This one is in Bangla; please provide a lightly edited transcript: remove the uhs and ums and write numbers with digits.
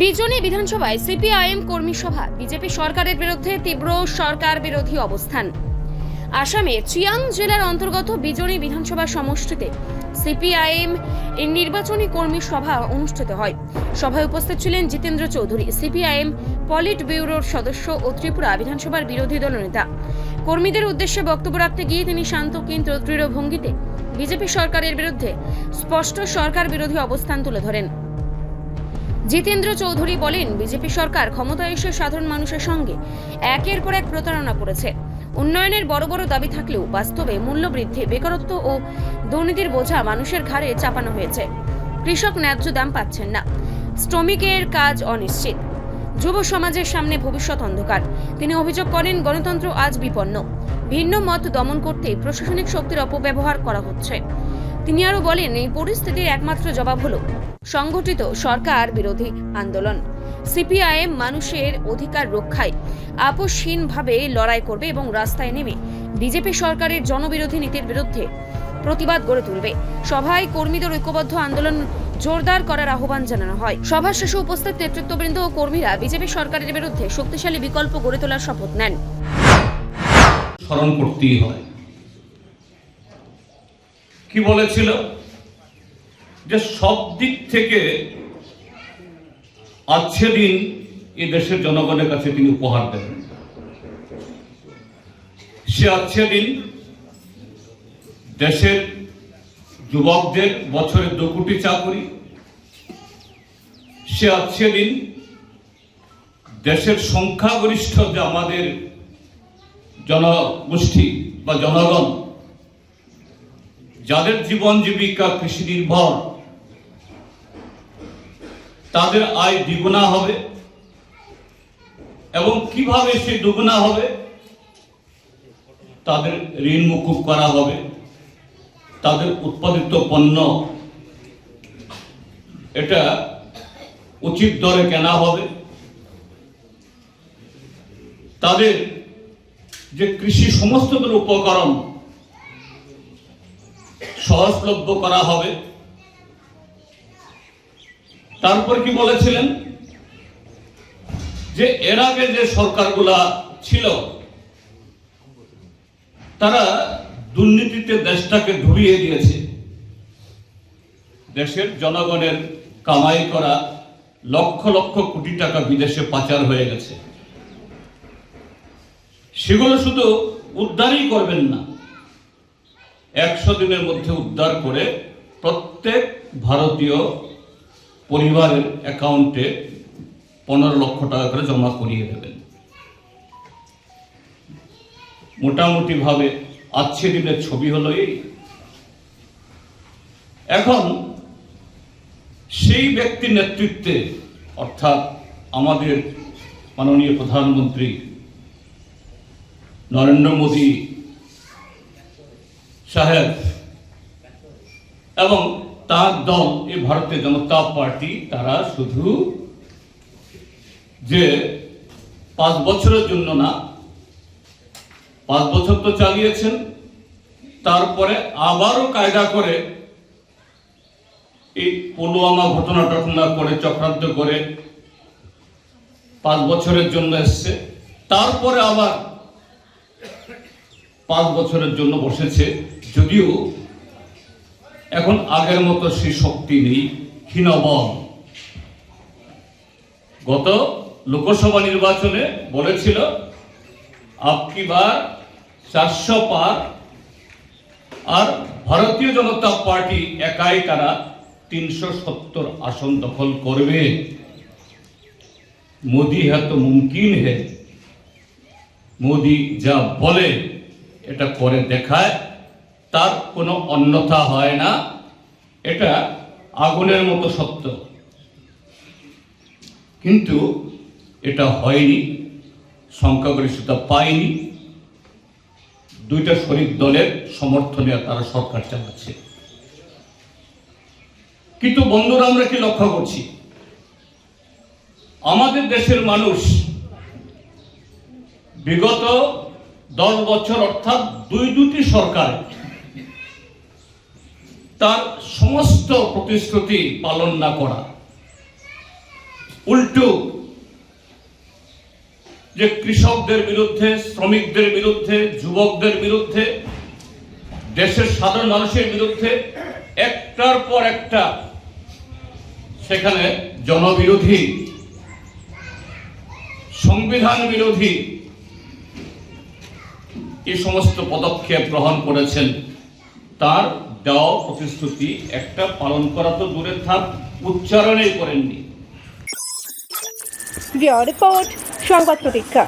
বিজনী বিধানসভায় সিপিআইএম কর্মী সভা। বিজেপি সরকারের বিরুদ্ধে তীব্র সরকার বিরোধী অবস্থান। আসামে চিয়াং জেলার অন্তর্গত বিজনী বিধানসভা সমষ্টিতে সিপিআইএম এর নির্বাচনী কর্মী সভা অনুষ্ঠিত হয়। সভায় উপস্থিত ছিলেন জিতেন্দ্র চৌধুরী, সিপিআইএম পলিট ব্যুরোর সদস্য ও ত্রিপুরা বিধানসভার বিরোধী দলনেতা। কর্মীদের উদ্দেশ্যে বক্তব্য রাখতে গিয়ে তিনি শান্ত কিন্তু দৃঢ় ভঙ্গিতে বিজেপি সরকারের বিরুদ্ধে স্পষ্ট সরকার বিরোধী অবস্থান তুলে ধরেন। জিতেন্দ্র চৌধুরী বলেন, বিজেপি সরকার ক্ষমতায় এসে সাধারণ মানুষের সঙ্গে একের পর এক প্রতারণা করেছে। উন্নয়নের বড় বড় দাবি থাকলেও বাস্তবে মূল্যবৃদ্ধি, বেকারত্ব ও দুর্নীতির বোঝা মানুষের ঘাড়ে চাপানো হয়েছে। কৃষক ন্যায্য দাম পাচ্ছেন না, শ্রমিকের কাজ অনিশ্চিত, যুব সমাজের সামনে ভবিষ্যৎ অন্ধকার। তিনি অভিযোগ করেন, গণতন্ত্র আজ বিপন্ন। ভিন্ন মত দমন করতে প্রশাসনিক শক্তির অপব্যবহার করা হচ্ছে। তিনি আরো বলেন, এই পরিস্থিতির একমাত্র জবাব হলো সংগঠিত সরকার বিরোধী আন্দোলন। সিপিআইএম মানুষের অধিকার রক্ষায় আপোষহীনভাবে লড়াই করবে এবং রাস্তায় নেমে বিজেপি সরকারের জনবিরোধী নীতির বিরুদ্ধে প্রতিবাদ গড়ে তুলবে। সভায় কর্মীদের ঐক্যবদ্ধ আন্দোলন জোরদার করার আহ্বান জানানো হয়। সভা শেষে উপস্থিত নেতৃত্ববৃন্দ ও কর্মীরা বিজেপি সরকারের বিরুদ্ধে শক্তিশালী বিকল্প গড়ে তোলার শপথ নেন। স্মরণ করতেই হয়। কি বলেছিল যে সব দিক থেকে আজকে দিন এই দেশের জনগণের কাছে তিনি উপহার দেবেন। সে আজকে দিন দেশের যুবকদের বছরে 2 কোটি চাকরি, সে আজকে দিন দেশের সংখ্যাগরিষ্ঠ যে আমাদের জনগোষ্ঠী বা জনগণ, যাদের জীবন জীবিকা কৃষি নির্ভর, তাদের আয় দ্বিগুণা হবে। এবং কিভাবে সে দুগুণা হবে? তাদের ঋণ মুকুব করা হবে, তাদের উৎপাদিত পণ্য এটা উচিত দরে কেনা হবে, তাদের যে কৃষি সমস্ত উপকরণ সহজলভ্য করা হবে। তারপর কি বলেছিলেন যে এর আগে যে সরকারগুলা ছিল তারা দুর্নীতিতে দেশটাকে ডুবিয়ে দিয়েছে। দেশের জনগণের কামাই করা লক্ষ লক্ষ কোটি টাকা বিদেশে পাচার হয়ে গেছে। সেগুলো শুধু উদ্ধারই করবেন না, 100 দিনের মধ্যে উদ্ধার করে প্রত্যেক ভারতীয় পরিবারের অ্যাকাউন্টে 15 লক্ষ টাকা করে জমা করিয়ে দেবেন। মোটামুটি ভাবে আজকে দিনের ছবি হলো এই। এখন সেই ব্যক্তির নেতৃত্বে, অর্থাৎ আমাদের মাননীয় প্রধানমন্ত্রী নরেন্দ্র মোদী সাহেব এবং তার দল এই ভারতীয় জনতা পার্টি, তারা শুধু যে 5 বছরের জন্য না, 5 বছর তো চালিয়েছেন, তারপরে আবারও কায়দা করে এই পুলওয়ামা ঘটনা করে চক্রান্ত করে 5 বছরের জন্য এসছে, তারপরে আবার 5 বছরের জন্য বসেছে। যদিও এখন আগের মতো সেই শক্তি নেই, ক্ষীণবল। গত লোকসভা নির্বাচনে বলেছিল আপকি বার 400 পার, আর ভারতীয় জনতা পার্টি একাই তারা 370 আসন দখল করবে। মোদি হ্যাঁ তো মুমকিন হে, মোদি যা বলে এটা করে দেখায়, তার কোনো অন্যথা হয় না। এটা আগুনের মতো সত্য। কিন্তু এটা হয়নি, সংখ্যাগরিষ্ঠতা পায়নি। 2টা শরিক দলের সমর্থনে তারা সরকার চালাচ্ছে। কিন্তু বন্ধুরা, আমরা কি লক্ষ্য করছি? আমাদের দেশের মানুষ বিগত 10 বছর, অর্থাৎ দুটি সরকার, তার সমস্ত প্রতিশ্রুতি পালন না করা, উল্টো যে কৃষকদের বিরুদ্ধে, শ্রমিকদের বিরুদ্ধে, যুবকদের বিরুদ্ধে, দেশের সাধারণ মানুষের বিরুদ্ধে একটার পর একটা সেখানে জনবিরোধী, সংবিধান বিরোধী এই সমস্ত পদক্ষেপ গ্রহণ করেছেন, তার দেওয়া প্রতিশ্রুতি একটা পালন করা তো দূরে থাক, উচ্চারণেই করেননি। রিপোর্ট সংবাদ প্রতীক্ষা।